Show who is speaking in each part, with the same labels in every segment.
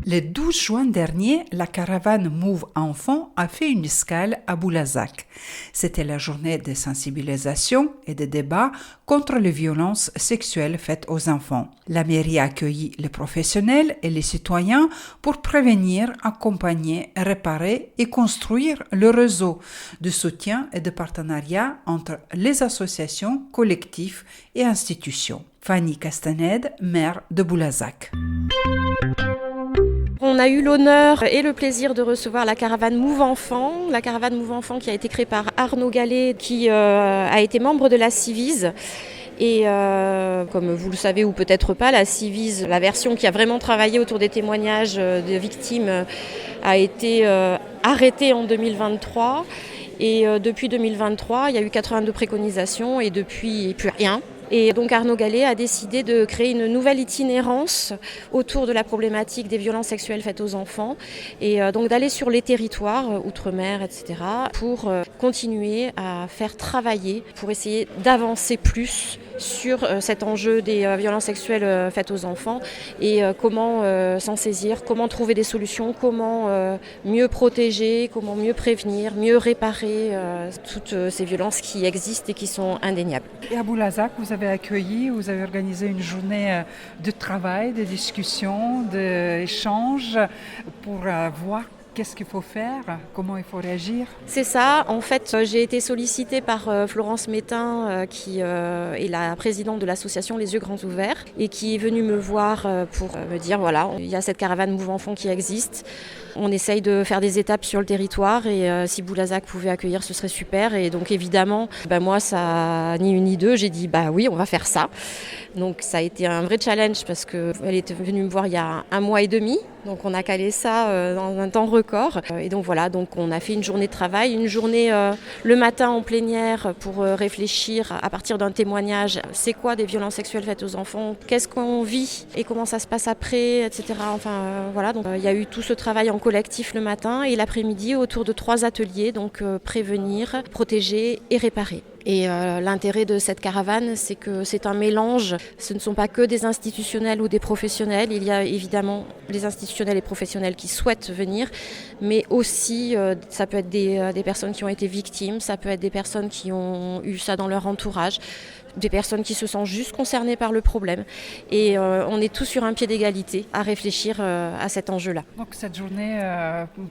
Speaker 1: Le 12 juin dernier, la caravane Move Enfants a fait une escale à Boulazac. C'était la journée de sensibilisation et de débat contre les violences sexuelles faites aux enfants. La mairie a accueilli les professionnels et les citoyens pour prévenir, accompagner, réparer et construire le réseau de soutien et de partenariat entre les associations, collectifs et institutions. Fanny Castanède, maire de Boulazac.
Speaker 2: On a eu l'honneur et le plaisir de recevoir la caravane Move Enfants. La caravane Move Enfants qui a été créée par Arnaud Gallet, qui a été membre de la Civise. Et comme vous le savez ou peut-être pas, la Civise, la version qui a vraiment travaillé autour des témoignages de victimes, a été arrêtée en 2023. Et depuis 2023, il y a eu 82 préconisations et depuis plus rien. Et donc Arnaud Gallet a décidé de créer une nouvelle itinérance autour de la problématique des violences sexuelles faites aux enfants et donc d'aller sur les territoires, outre-mer, etc., pour continuer à faire travailler, pour essayer d'avancer plus sur cet enjeu des violences sexuelles faites aux enfants et comment s'en saisir, comment trouver des solutions, comment mieux protéger, comment mieux prévenir, mieux réparer toutes ces violences qui existent et qui sont indéniables.
Speaker 1: Et à Boulazac, vous avez organisé une journée de travail, de discussion, d'échange pour voir qu'est-ce qu'il faut faire, comment il faut réagir.
Speaker 2: C'est ça. En fait, j'ai été sollicitée par Florence Métain, qui est la présidente de l'association Les Yeux Grands Ouverts, et qui est venue me voir pour me dire, voilà, il y a cette caravane Move Enfants qui existe. On essaye de faire des étapes sur le territoire et si Boulazac pouvait accueillir, ce serait super. Et donc évidemment, moi, ça ni une ni deux, j'ai dit, oui, on va faire ça. Donc ça a été un vrai challenge parce qu'elle était venue me voir il y a 1 mois et demi. Donc on a calé ça dans un temps record. Et donc voilà, donc on a fait une journée de travail, une journée le matin en plénière pour réfléchir à partir d'un témoignage. C'est quoi des violences sexuelles faites aux enfants ? Qu'est-ce qu'on vit et comment ça se passe après, etc. Voilà, donc il y a eu tout ce travail en collectif le matin et l'après-midi autour de 3 ateliers, donc prévenir, protéger et réparer. Et l'intérêt de cette caravane, c'est que c'est un mélange. Ce ne sont pas que des institutionnels ou des professionnels. Il y a évidemment les institutionnels et professionnels qui souhaitent venir, mais aussi ça peut être des personnes qui ont été victimes, ça peut être des personnes qui ont eu ça dans leur entourage, des personnes qui se sentent juste concernées par le problème. Et on est tous sur un pied d'égalité à réfléchir à cet enjeu-là.
Speaker 1: Donc cette journée,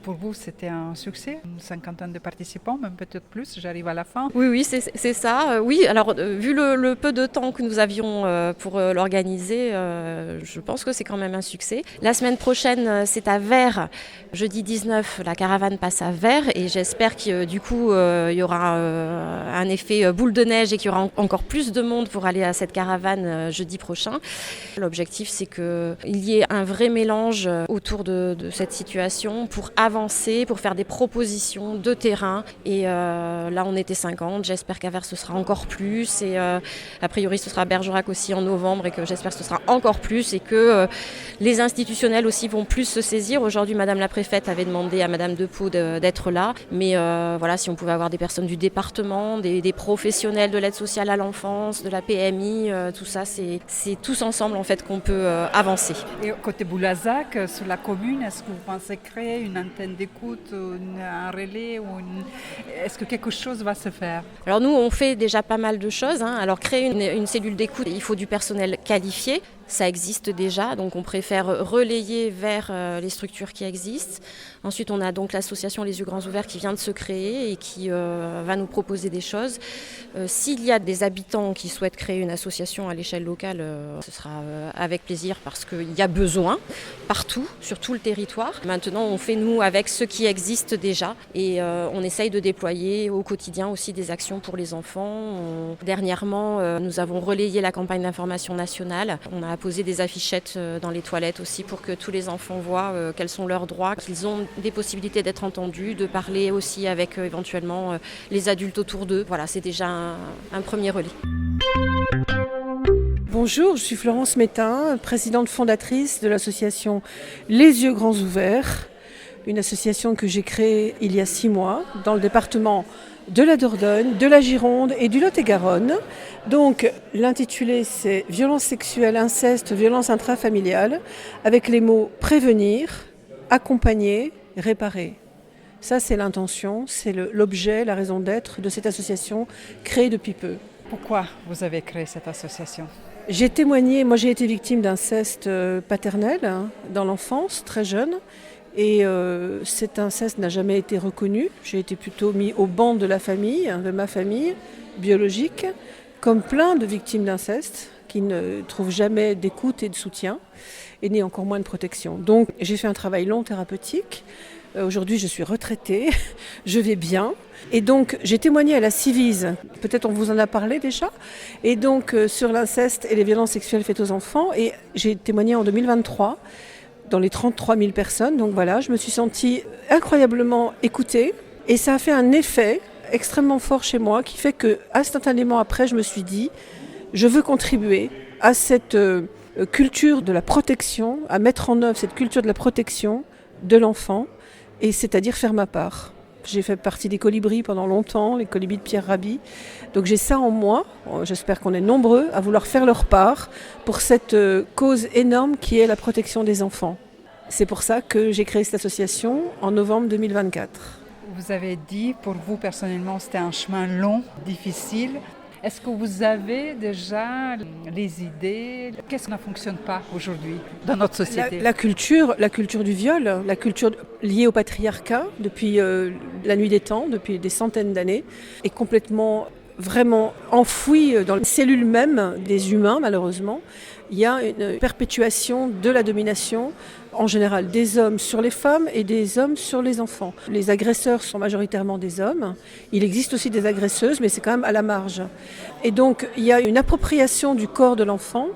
Speaker 1: pour vous, c'était un succès ? Une 50aine de participants, même peut-être plus, j'arrive à la fin.
Speaker 2: Oui, c'est ça. Oui, alors vu le peu de temps que nous avions pour l'organiser, je pense que c'est quand même un succès. La semaine prochaine, c'est à Vers. Jeudi 19, la caravane passe à Vers et j'espère que du coup, il y aura un effet boule de neige et qu'il y aura encore plus de monde pour aller à cette caravane jeudi prochain. L'objectif, c'est qu'il y ait un vrai mélange autour de cette situation pour avancer, pour faire des propositions de terrain. Et là, on était 50. J'espère qu'à Vers, ce sera encore plus. Et a priori, ce sera à Bergerac aussi en novembre et que j'espère que ce sera encore plus et que les institutionnels aussi vont plus se saisir. Aujourd'hui, Madame la préfète avait demandé à Madame Depeau d'être là. Mais voilà, si on pouvait avoir des personnes du département, des professionnels de l'aide sociale à l'enfance, de la PMI, tout ça, c'est tous ensemble en fait qu'on peut avancer.
Speaker 1: Et côté Boulazac, sur la commune, est-ce que vous pensez créer une antenne d'écoute, un relais est-ce que quelque chose va se faire ?
Speaker 2: Alors nous, on fait déjà pas mal de choses. Alors créer une cellule d'écoute, il faut du personnel qualifié. Ça existe déjà, donc on préfère relayer vers les structures qui existent. Ensuite, on a donc l'association Les Yeux Grands Ouverts qui vient de se créer et qui va nous proposer des choses. S'il y a des habitants qui souhaitent créer une association à l'échelle locale, ce sera avec plaisir parce qu'il y a besoin partout, sur tout le territoire. Maintenant, on fait nous avec ce qui existe déjà et on essaye de déployer au quotidien aussi des actions pour les enfants. Dernièrement, nous avons relayé la campagne d'information nationale. On a posé des affichettes dans les toilettes aussi pour que tous les enfants voient quels sont leurs droits, qu'ils ont des possibilités d'être entendus, de parler aussi avec éventuellement les adultes autour d'eux. Voilà, c'est déjà un premier relais.
Speaker 3: Bonjour, je suis Florence Métain, présidente fondatrice de l'association Les Yeux Grands Ouverts, une association que j'ai créée il y a 6 mois dans le département de la Dordogne, de la Gironde et du Lot-et-Garonne. Donc l'intitulé c'est violence sexuelle, inceste, violence intrafamiliale, avec les mots prévenir, accompagner, réparer. Ça c'est l'intention, c'est l'objet, la raison d'être de cette association créée depuis peu.
Speaker 1: Pourquoi vous avez créé cette association ?
Speaker 3: J'ai témoigné, moi j'ai été victime d'inceste paternel dans l'enfance, très jeune. Et cet inceste n'a jamais été reconnu. J'ai été plutôt mis au banc de la famille, de ma famille biologique, comme plein de victimes d'inceste qui ne trouvent jamais d'écoute et de soutien, et ni encore moins de protection. Donc j'ai fait un travail long thérapeutique. Aujourd'hui je suis retraitée, je vais bien. Et donc j'ai témoigné à la Civise, peut-être on vous en a parlé déjà, et donc sur l'inceste et les violences sexuelles faites aux enfants. Et j'ai témoigné en 2023. Dans les 33 000 personnes. Donc voilà, je me suis sentie incroyablement écoutée et ça a fait un effet extrêmement fort chez moi qui fait que instantanément après, je me suis dit, je veux contribuer à cette culture de la protection, à mettre en œuvre cette culture de la protection de l'enfant, et c'est-à-dire faire ma part. J'ai fait partie des colibris pendant longtemps, les colibris de Pierre Rabhi. Donc j'ai ça en moi. J'espère qu'on est nombreux à vouloir faire leur part pour cette cause énorme qui est la protection des enfants. C'est pour ça que j'ai créé cette association en novembre 2024.
Speaker 1: Vous avez dit, pour vous personnellement, c'était un chemin long, difficile. Est-ce que vous avez déjà les idées? Qu'est-ce qui ne fonctionne pas aujourd'hui dans notre société?
Speaker 3: La culture du viol, la culture liée au patriarcat depuis la nuit des temps, depuis des centaines d'années, est complètement vraiment enfouie dans les cellules mêmes des humains, malheureusement. Il y a une perpétuation de la domination, en général des hommes sur les femmes et des hommes sur les enfants. Les agresseurs sont majoritairement des hommes. Il existe aussi des agresseuses, mais c'est quand même à la marge. Et donc, il y a une appropriation du corps de l'enfant,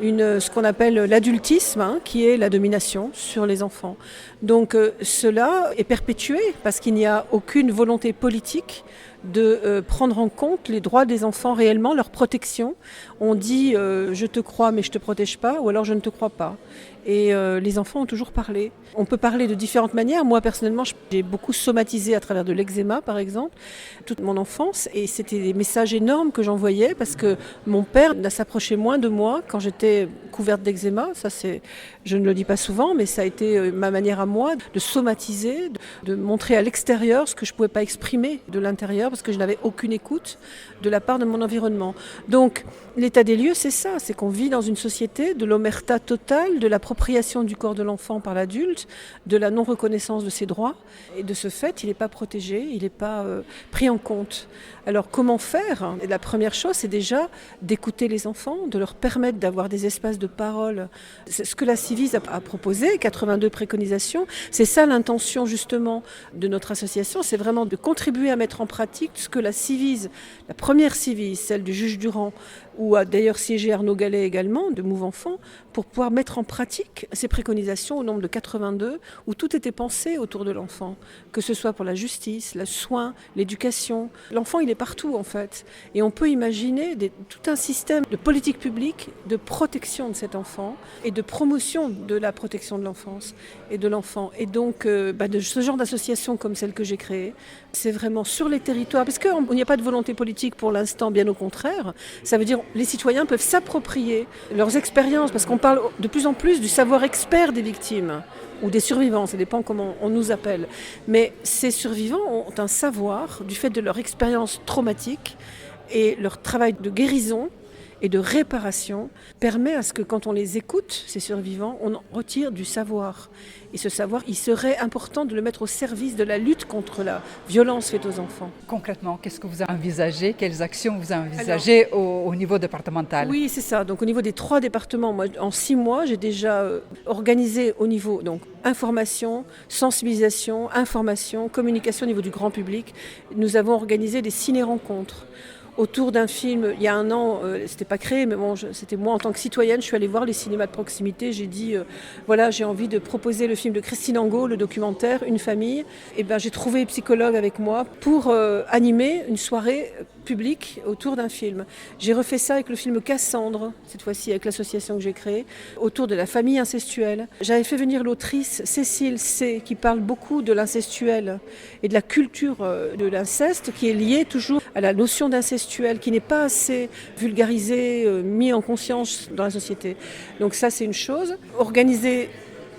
Speaker 3: ce qu'on appelle l'adultisme, qui est la domination sur les enfants. Donc, cela est perpétué parce qu'il n'y a aucune volonté politique de prendre en compte les droits des enfants réellement, leur protection. On dit je te crois mais je ne te protège pas, ou alors je ne te crois pas. Et les enfants ont toujours parlé. On peut parler de différentes manières. Moi personnellement, j'ai beaucoup somatisé à travers de l'eczéma par exemple, toute mon enfance, et c'était des messages énormes que j'envoyais parce que mon père s'approchait moins de moi quand j'étais couverte d'eczéma. Ça je ne le dis pas souvent, mais ça a été ma manière à moi de somatiser, de montrer à l'extérieur ce que je ne pouvais pas exprimer de l'intérieur parce que je n'avais aucune écoute de la part de mon environnement. Donc l'état des lieux, c'est ça, c'est qu'on vit dans une société de l'omerta totale, de l'appropriation du corps de l'enfant par l'adulte, de la non-reconnaissance de ses droits, et de ce fait, il n'est pas protégé, il n'est pas pris en compte. Alors comment faire? La première chose, c'est déjà d'écouter les enfants, de leur permettre d'avoir des espaces de parole. C'est ce que la Civise a proposé, 82 préconisations. C'est ça l'intention justement de notre association, c'est vraiment de contribuer à mettre en pratique ce que la Civise, la première Civise, celle du juge Durand, où a d'ailleurs siégé Arnaud Gallet également, de Move Enfant, pour pouvoir mettre en pratique ces préconisations au nombre de 82, où tout était pensé autour de l'enfant, que ce soit pour la justice, le soin, l'éducation. L'enfant, il est partout en fait. Et on peut imaginer tout un système de politique publique de protection de cet enfant et de promotion de la protection de l'enfance et de l'enfant. Et donc, de ce genre d'association comme celle que j'ai créée, c'est vraiment sur les territoires, parce qu'il n'y a pas de volonté politique pour l'instant, bien au contraire. Ça veut dire que les citoyens peuvent s'approprier leurs expériences, parce qu'on parle de plus en plus du savoir expert des victimes ou des survivants, ça dépend comment on nous appelle. Mais ces survivants ont un savoir du fait de leur expérience traumatique, et leur travail de guérison et de réparation permet à ce que quand on les écoute, ces survivants, on en retire du savoir. Et ce savoir, il serait important de le mettre au service de la lutte contre la violence faite aux enfants.
Speaker 1: Concrètement, qu'est-ce que vous envisagez? Quelles actions vous envisagez au niveau départemental?
Speaker 3: Oui, c'est ça. Donc au niveau des 3 départements, moi, en 6 mois, j'ai déjà organisé au niveau information, sensibilisation, information, communication au niveau du grand public. Nous avons organisé des ciné-rencontres autour d'un film. Il y a un an, c'était pas créé, mais bon, c'était moi en tant que citoyenne, je suis allée voir les cinémas de proximité. J'ai dit, voilà, j'ai envie de proposer le film de Christine Angot, le documentaire Une famille. Et ben, j'ai trouvé psychologue avec moi pour animer une soirée publique autour d'un film. J'ai refait ça avec le film Cassandre, cette fois-ci avec l'association que j'ai créée, autour de la famille incestuelle. J'avais fait venir l'autrice Cécile C, qui parle beaucoup de l'incestuel et de la culture de l'inceste, qui est liée toujours à la notion d'incestuel, qui n'est pas assez vulgarisée, mis en conscience dans la société. Donc ça, c'est une chose. Organiser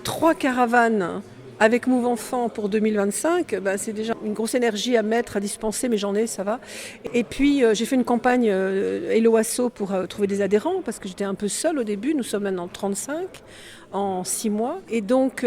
Speaker 3: 3 caravanes avec Move Enfant pour 2025, c'est déjà une grosse énergie à mettre, à dispenser, mais j'en ai, ça va. Et puis j'ai fait une campagne Hello Asso pour trouver des adhérents, parce que j'étais un peu seule au début, nous sommes maintenant 35 en 6 mois. Et donc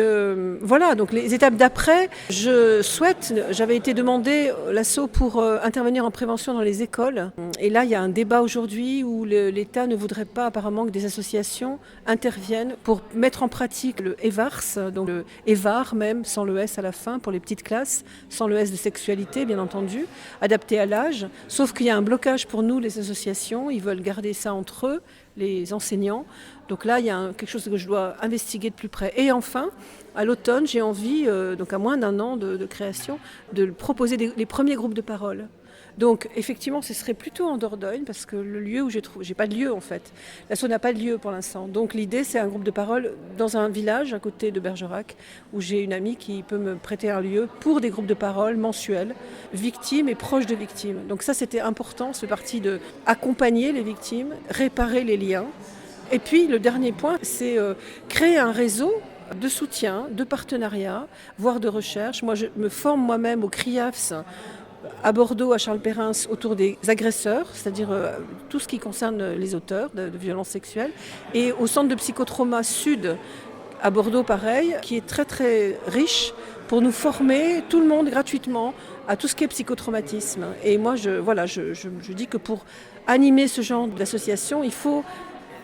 Speaker 3: voilà, donc les étapes d'après, j'avais été demandée l'asso pour intervenir en prévention dans les écoles. Et là, il y a un débat aujourd'hui où l'État ne voudrait pas apparemment que des associations interviennent pour mettre en pratique le EVARS, donc le EVAR même, sans le S à la fin, pour les petites classes, sans le S de sexualité, bien entendu, adapté à l'âge. Sauf qu'il y a un blocage pour nous, les associations, ils veulent garder ça entre eux, les enseignants. Donc là, il y a quelque chose que je dois investiguer de plus près. Et enfin, à l'automne, j'ai envie, donc à moins d'un an de création, de proposer les premiers groupes de parole. Donc effectivement, ce serait plutôt en Dordogne, parce que le lieu où j'ai pas de lieu en fait. L'asso n'a pas de lieu pour l'instant. Donc l'idée, c'est un groupe de parole dans un village à côté de Bergerac, où j'ai une amie qui peut me prêter un lieu pour des groupes de parole mensuels, victimes et proches de victimes. Donc ça, c'était important, ce parti de accompagner les victimes, réparer les liens. Et puis le dernier point, c'est créer un réseau de soutien, de partenariat, voire de recherche. Moi, je me forme moi-même au CRIAFS à Bordeaux, à Charles Perrins, autour des agresseurs, c'est-à-dire tout ce qui concerne les auteurs de violences sexuelles, et au centre de psychotrauma Sud, à Bordeaux pareil, qui est très très riche pour nous former, tout le monde gratuitement, à tout ce qui est psychotraumatisme. Et moi, je dis que pour animer ce genre d'association, il faut,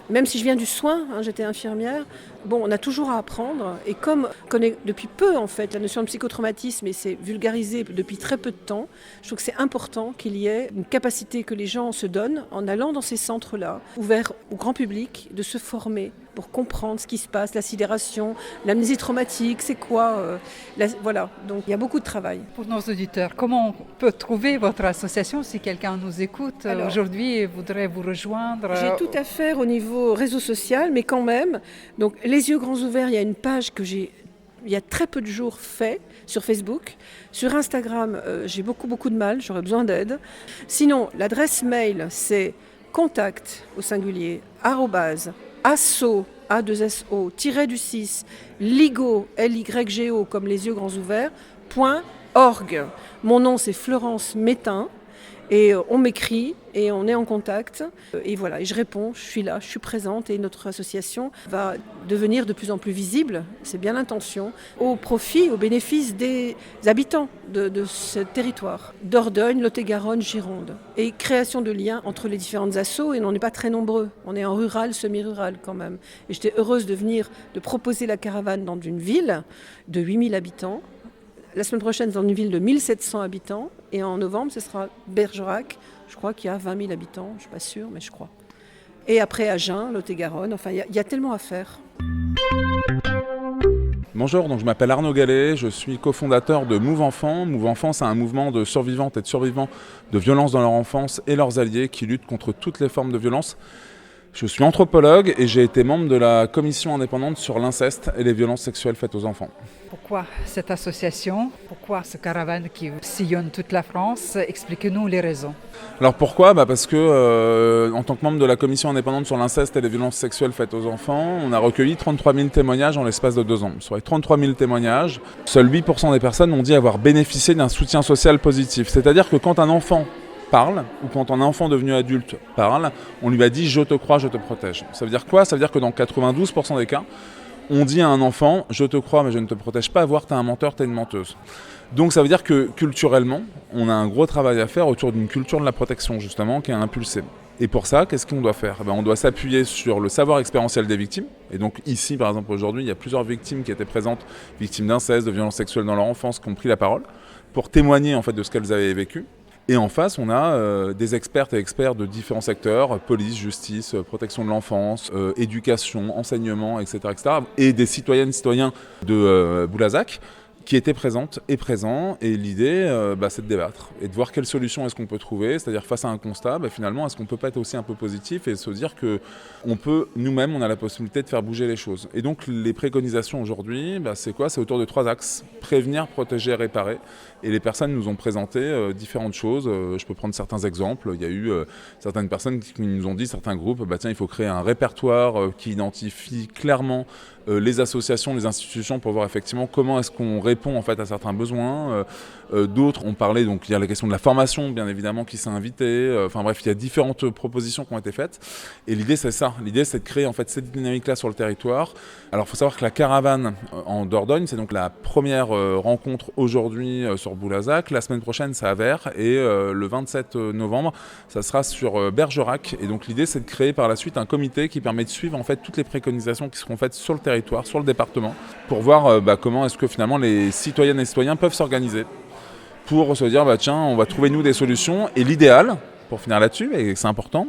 Speaker 3: même si je viens du soin, j'étais infirmière, on a toujours à apprendre. Et comme on connaît depuis peu en fait la notion de psychotraumatisme et c'est vulgarisé depuis très peu de temps, je trouve que c'est important qu'il y ait une capacité que les gens se donnent en allant dans ces centres-là, ouverts au grand public, de se former pour comprendre ce qui se passe, la sidération, l'amnésie traumatique, c'est quoi voilà, donc il y a beaucoup de travail.
Speaker 1: Pour nos auditeurs, comment on peut trouver votre association si quelqu'un nous écoute aujourd'hui et voudrait vous rejoindre?
Speaker 3: J'ai tout à faire au niveau réseau social, mais quand même, donc Les Yeux Grands Ouverts, il y a une page que il y a très peu de jours fait sur Facebook. Sur Instagram, j'ai beaucoup de mal, j'aurais besoin d'aide. Sinon, l'adresse mail, c'est contact au singulier, @asso, A2SO, _du6, ligo, LYGO, comme Les Yeux Grands Ouverts, .org. Mon nom, c'est Florence Métain. Et on m'écrit et on est en contact. Et voilà, et je réponds, je suis là, je suis présente. Et notre association va devenir de plus en plus visible, c'est bien l'intention, au profit, au bénéfice des habitants de ce territoire. Dordogne, Lot-et-Garonne, Gironde. Et création de liens entre les différentes assos, et on n'est pas très nombreux. On est en rural, semi-rural quand même. Et j'étais heureuse de proposer la caravane dans une ville de 8000 habitants. La semaine prochaine, dans une ville de 1700 habitants. Et en novembre, ce sera Bergerac. Je crois qu'il y a 20 000 habitants. Je ne suis pas sûre, mais je crois. Et après, Agen, Lot-et-Garonne. Enfin, il y a tellement à faire.
Speaker 4: Bonjour, donc je m'appelle Arnaud Gallet. Je suis cofondateur de Move Enfant. Move Enfant, c'est un mouvement de survivantes et de survivants de violences dans leur enfance et leurs alliés qui luttent contre toutes les formes de violence. Je suis anthropologue et j'ai été membre de la commission indépendante sur l'inceste et les violences sexuelles faites aux enfants.
Speaker 1: Pourquoi cette association? Pourquoi ce caravane qui sillonne toute la France? Expliquez-nous les raisons.
Speaker 4: Alors pourquoi? Parce que en tant que membre de la commission indépendante sur l'inceste et les violences sexuelles faites aux enfants, on a recueilli 33 000 témoignages en l'espace de 2 ans. Sur les 33 000 témoignages, seuls 8% des personnes ont dit avoir bénéficié d'un soutien social positif. C'est-à-dire que quand un enfant parle, ou quand un enfant devenu adulte parle, on lui a dit « je te crois, je te protège ». Ça veut dire quoi? Ça veut dire que dans 92% des cas, on dit à un enfant « je te crois mais je ne te protège pas, voire t'es un menteur, t'es une menteuse ». Donc ça veut dire que culturellement, on a un gros travail à faire autour d'une culture de la protection justement qui est impulsée. Et pour ça, qu'est-ce qu'on doit faire? On doit s'appuyer sur le savoir expérientiel des victimes. Et donc ici, par exemple, aujourd'hui, il y a plusieurs victimes qui étaient présentes, victimes d'inceste, de violences sexuelles dans leur enfance, qui ont pris la parole pour témoigner en fait de ce qu'elles avaient vécu. Et en face, on a des expertes et experts de différents secteurs, police, justice, protection de l'enfance, éducation, enseignement, etc., etc. Et des citoyennes et citoyens de Boulazac qui étaient présentes et présents. Et l'idée, c'est de débattre et de voir quelle solution est-ce qu'on peut trouver. C'est-à-dire face à un constat, finalement, est-ce qu'on ne peut pas être aussi un peu positif et se dire qu'on peut, nous-mêmes, on a la possibilité de faire bouger les choses. Et donc les préconisations aujourd'hui, c'est quoi ? C'est autour de 3 axes. Prévenir, protéger, réparer. Et les personnes nous ont présenté différentes choses. Je peux prendre certains exemples. Il y a eu certaines personnes qui nous ont dit, certains groupes, tiens, il faut créer un répertoire qui identifie clairement les associations, les institutions pour voir effectivement comment est-ce qu'on répond en fait à certains besoins. D'autres ont parlé, donc il y a la question de la formation bien évidemment qui s'est invitée. Enfin bref, il y a différentes propositions qui ont été faites. Et l'idée c'est ça, l'idée c'est de créer en fait cette dynamique-là sur le territoire. Alors il faut savoir que la caravane en Dordogne, c'est donc la première rencontre aujourd'hui sur Boulazac. La semaine prochaine c'est à Vers et le 27 novembre ça sera sur Bergerac. Et donc l'idée c'est de créer par la suite un comité qui permet de suivre en fait toutes les préconisations qui seront faites sur le territoire, sur le département, pour voir comment est-ce que finalement les citoyennes et citoyens peuvent s'organiser pour se dire tiens, on va trouver nous des solutions. Et l'idéal, pour finir là-dessus, et c'est important,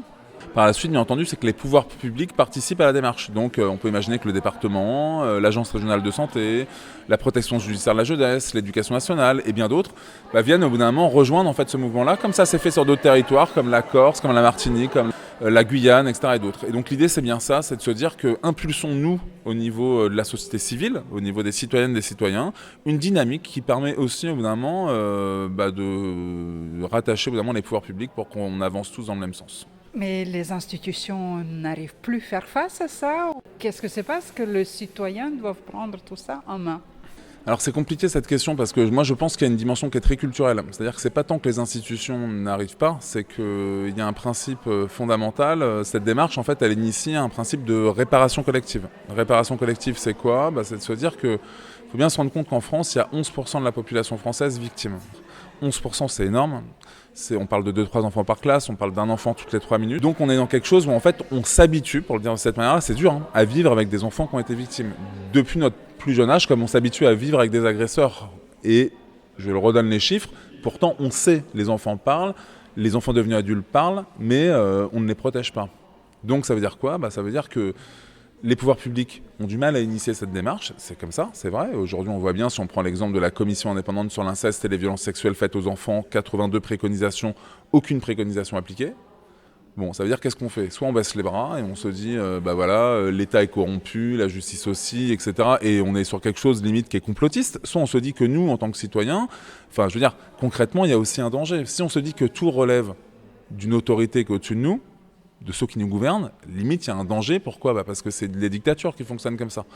Speaker 4: par la suite, bien entendu, c'est que les pouvoirs publics participent à la démarche. Donc on peut imaginer que le département, l'agence régionale de santé, la protection judiciaire de la jeunesse, l'éducation nationale et bien d'autres viennent au bout d'un moment rejoindre en fait ce mouvement-là, comme ça c'est fait sur d'autres territoires, comme la Corse, comme la Martinique, comme la Guyane, etc. et d'autres. Et donc l'idée c'est bien ça, c'est de se dire que impulsons-nous au niveau de la société civile, au niveau des citoyennes, des citoyens, une dynamique qui permet aussi au bout d'un moment de rattacher au bout d'un moment les pouvoirs publics pour qu'on avance tous dans le même sens.
Speaker 1: Mais les institutions n'arrivent plus à faire face à ça. Qu'est-ce que c'est parce que les citoyens doivent prendre tout ça en main ?
Speaker 4: Alors c'est compliqué cette question parce que moi je pense qu'il y a une dimension qui est très culturelle. C'est-à-dire que c'est pas tant que les institutions n'arrivent pas, c'est qu'il y a un principe fondamental. Cette démarche en fait elle initie un principe de réparation collective. Réparation collective c'est quoi ? C'est de se dire qu'il faut bien se rendre compte qu'en France il y a 11% de la population française victime. 11% c'est énorme. On parle de 2-3 enfants par classe, on parle d'un enfant toutes les 3 minutes. Donc on est dans quelque chose où en fait on s'habitue, pour le dire de cette manière-là, c'est dur, à vivre avec des enfants qui ont été victimes. Depuis notre plus jeune âge, comme on s'habitue à vivre avec des agresseurs. Et je le redonne les chiffres, pourtant on sait, les enfants parlent, les enfants devenus adultes parlent, mais on ne les protège pas. Donc ça veut dire quoi ? Ça veut dire que les pouvoirs publics ont du mal à initier cette démarche, c'est comme ça, c'est vrai. Aujourd'hui, on voit bien, si on prend l'exemple de la commission indépendante sur l'inceste et les violences sexuelles faites aux enfants, 82 préconisations, aucune préconisation appliquée. Bon, ça veut dire qu'est-ce qu'on fait ? Soit on baisse les bras et on se dit, l'État est corrompu, la justice aussi, etc. Et on est sur quelque chose limite qui est complotiste. Soit on se dit que nous, en tant que citoyens, concrètement, il y a aussi un danger. Si on se dit que tout relève d'une autorité qui est au-dessus de nous, de ceux qui nous gouvernent, limite il y a un danger. Pourquoi ? Parce que c'est les dictatures qui fonctionnent comme ça.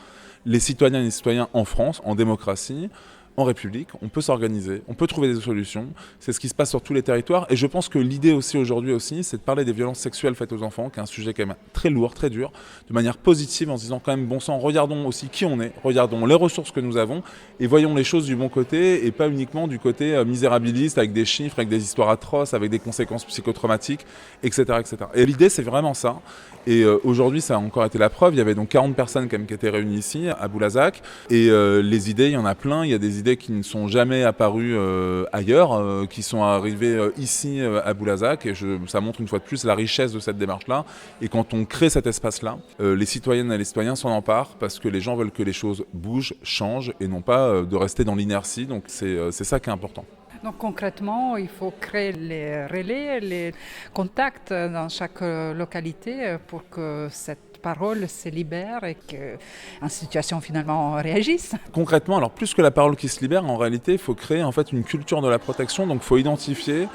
Speaker 4: Les citoyennes et les citoyens en France, en démocratie, en République, on peut s'organiser, on peut trouver des solutions. C'est ce qui se passe sur tous les territoires. Et je pense que l'idée aussi aujourd'hui aussi, c'est de parler des violences sexuelles faites aux enfants, qui est un sujet quand même très lourd, très dur, de manière positive, en se disant quand même bon sang, regardons aussi qui on est, regardons les ressources que nous avons et voyons les choses du bon côté et pas uniquement du côté misérabiliste avec des chiffres, avec des histoires atroces, avec des conséquences psychotraumatiques, etc. etc. Et l'idée, c'est vraiment ça. Et aujourd'hui, ça a encore été la preuve. Il y avait donc 40 personnes quand même qui étaient réunies ici, à Boulazac. Et les idées, il y en a plein. Il y a des idées qui ne sont jamais apparues ailleurs, qui sont arrivées ici à Boulazac. Et ça montre une fois de plus la richesse de cette démarche-là. Et quand on crée cet espace-là, les citoyennes et les citoyens s'en emparent parce que les gens veulent que les choses bougent, changent et non pas de rester dans l'inertie. Donc c'est ça qui est important.
Speaker 1: Donc concrètement, il faut créer les relais, les contacts dans chaque localité pour que cette parole se libère et qu'une situation finalement réagisse.
Speaker 4: Concrètement, alors plus que la parole qui se libère, en réalité, il faut créer en fait une culture de la protection. Donc il faut identifier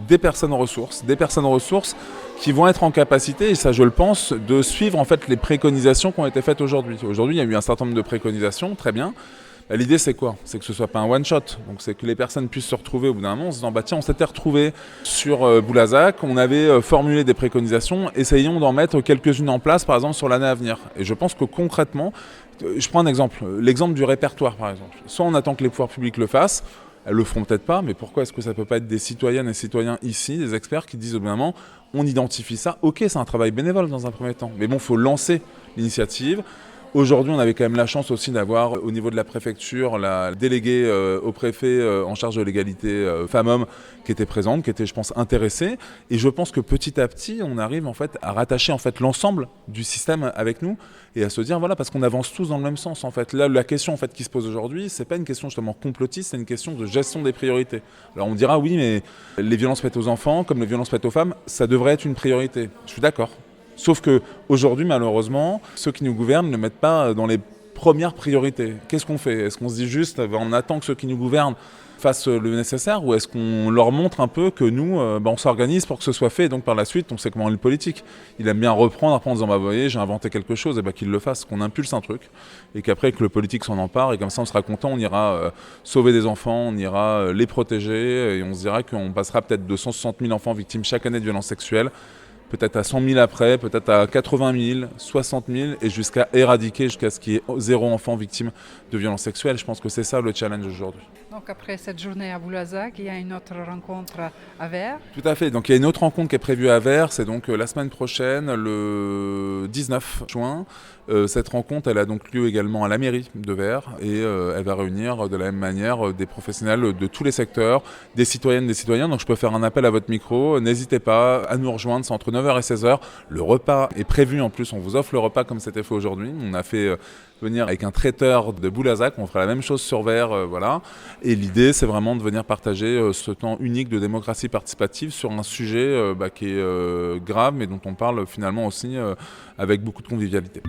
Speaker 4: des personnes ressources qui vont être en capacité, et ça je le pense, de suivre en fait les préconisations qui ont été faites aujourd'hui. Aujourd'hui, il y a eu un certain nombre de préconisations, très bien. L'idée c'est quoi ? C'est que ce soit pas un one shot, donc c'est que les personnes puissent se retrouver au bout d'un moment en se disant tiens, on s'était retrouvés sur Boulazac, on avait formulé des préconisations, essayons d'en mettre quelques-unes en place par exemple sur l'année à venir. Et je pense que concrètement, je prends un exemple, l'exemple du répertoire par exemple. Soit on attend que les pouvoirs publics le fassent, elles le feront peut-être pas, mais pourquoi est-ce que ça peut pas être des citoyennes et citoyens ici, des experts qui disent au bout d'un moment, on identifie ça, ok c'est un travail bénévole dans un premier temps, mais bon, il faut lancer l'initiative. Aujourd'hui, on avait quand même la chance aussi d'avoir au niveau de la préfecture la déléguée au préfet en charge de l'égalité femmes-hommes qui était présente, qui était, je pense, intéressée. Et je pense que petit à petit, on arrive en fait à rattacher en fait l'ensemble du système avec nous et à se dire voilà, parce qu'on avance tous dans le même sens en fait. Là, la question en fait qui se pose aujourd'hui, c'est pas une question justement complotiste, c'est une question de gestion des priorités. Alors on dira oui, mais les violences faites aux enfants, comme les violences faites aux femmes, ça devrait être une priorité. Je suis d'accord. Sauf qu'aujourd'hui, malheureusement, ceux qui nous gouvernent ne mettent pas dans les premières priorités. Qu'est-ce qu'on fait? Est-ce qu'on se dit juste, on attend que ceux qui nous gouvernent fassent le nécessaire, ou est-ce qu'on leur montre un peu que nous, on s'organise pour que ce soit fait, et donc par la suite, on sait comment est le politique. Il aime bien reprendre, après en disant, vous voyez, j'ai inventé quelque chose, et qu'il le fasse, qu'on impulse un truc, et qu'après que le politique s'en empare, et comme ça on sera content, on ira sauver des enfants, on ira les protéger, et on se dira qu'on passera peut-être de 160 000 enfants victimes chaque année de violences sexuelles, peut-être à 100 000 après, peut-être à 80 000, 60 000, et jusqu'à éradiquer, jusqu'à ce qu'il y ait 0 enfant victime de violences sexuelles. Je pense que c'est ça le challenge aujourd'hui.
Speaker 1: Donc après cette journée à Boulazac, il y a une autre rencontre à Vers.
Speaker 4: Tout à fait. Donc il y a une autre rencontre qui est prévue à Vers, c'est donc la semaine prochaine, le 19 juin. Cette rencontre, elle a donc lieu également à la mairie de Vers et elle va réunir de la même manière des professionnels de tous les secteurs, des citoyennes, des citoyens. Donc je peux faire un appel à votre micro. N'hésitez pas à nous rejoindre, c'est entre 9h et 16h. Le repas est prévu en plus, on vous offre le repas comme c'était fait aujourd'hui. On a fait venir avec un traiteur de Boulazac, on fera la même chose sur Vers, voilà. Et l'idée, c'est vraiment de venir partager ce temps unique de démocratie participative sur un sujet qui est grave, mais dont on parle finalement aussi avec beaucoup de convivialité.